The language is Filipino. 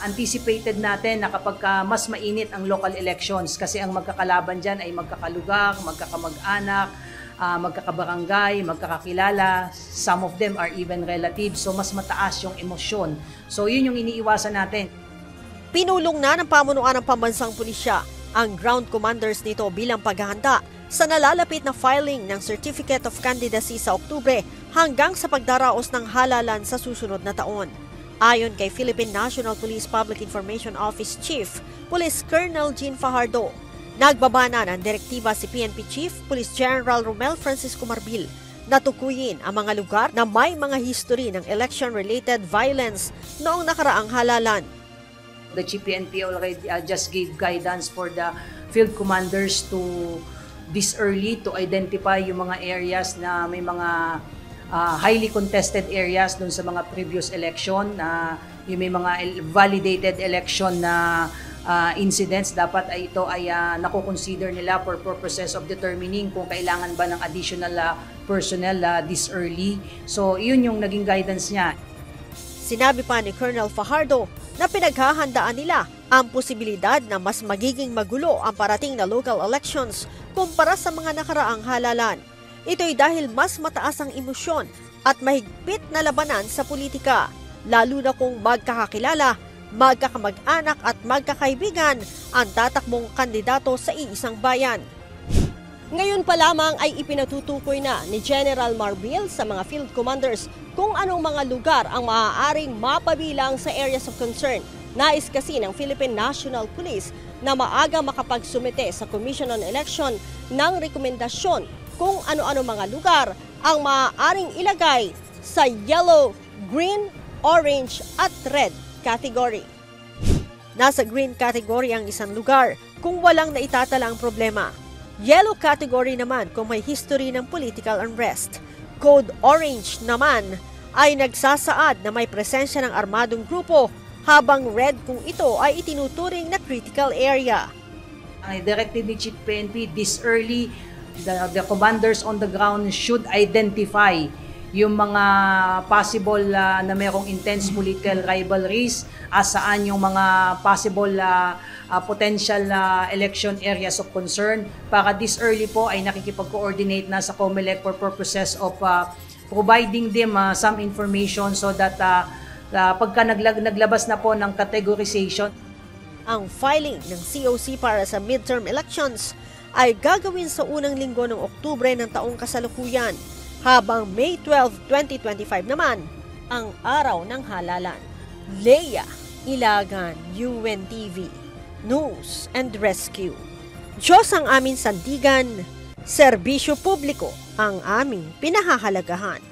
Anticipated natin na kapag mas mainit ang local elections kasi ang magkakalaban dyan ay magkakalugar, magkakamag-anak, magkakabarangay, magkakakilala, some of them are even relatives, so mas mataas yung emosyon. So yun yung iniiwasan natin. Pinulong na ng pamunuan ng pambansang pulisya ang ground commanders nito bilang paghahanda sa nalalapit na filing ng Certificate of Candidacy sa Oktubre hanggang sa pagdaraos ng halalan sa susunod na taon. Ayon kay Philippine National Police Public Information Office Chief, Police Colonel Jean Fajardo, nagbaba na ng direktiba si PNP Chief Police General Romel Francisco Marbil na tukuyin ang mga lugar na may mga history ng election-related violence noong nakaraang halalan. The Chief PNP already just gave guidance for the field commanders to this early to identify yung mga areas na may mga highly contested areas dun sa mga previous election, yung may mga validated election na incidents, dapat ay ito ay nakukonsider nila for purposes of determining kung kailangan ba ng additional personnel this early. So yun yung naging guidance niya. Sinabi pa ni Colonel Fajardo na pinaghahandaan nila ang posibilidad na mas magiging magulo ang parating na local elections kumpara sa mga nakaraang halalan. Ito'y dahil mas mataas ang emosyon at mahigpit na labanan sa politika, lalo na kung magkakakilala, magkakamag-anak at magkakaibigan ang tatakbong kandidato sa iisang bayan. Ngayon pa lamang ay ipinatutukoy na ni General Marbil sa mga field commanders kung anong mga lugar ang maaaring mapabilang sa areas of concern. Nais kasi ng Philippine National Police na maaga makapagsumite sa Commission on Election ng rekomendasyon kung ano-ano mga lugar ang maaaring ilagay sa yellow, green, orange at red category. Nasa green category ang isang lugar kung walang naitatala ang problema. Yellow category naman kung may history ng political unrest. Code orange naman ay nagsasaad na may presensya ng armadong grupo, habang red kung ito ay itinuturing na critical area. Ang directive ni Chief PNP this early, the commanders on the ground should identify yung mga possible na mayroong intense political rivalries, saan yung mga possible potential election areas of concern, para this early po ay nakikipag-coordinate na sa COMELEC for purposes of providing them some information so that pagka naglabas na po ng categorization. Ang filing ng COC para sa midterm elections ay gagawin sa unang linggo ng Oktubre ng taong kasalukuyan, habang May 12, 2025 naman ang araw ng halalan. Leia Ilagan, UNTV, News and Rescue. Diyos ang aming sandigan, serbisyo publiko ang aming pinahahalagahan.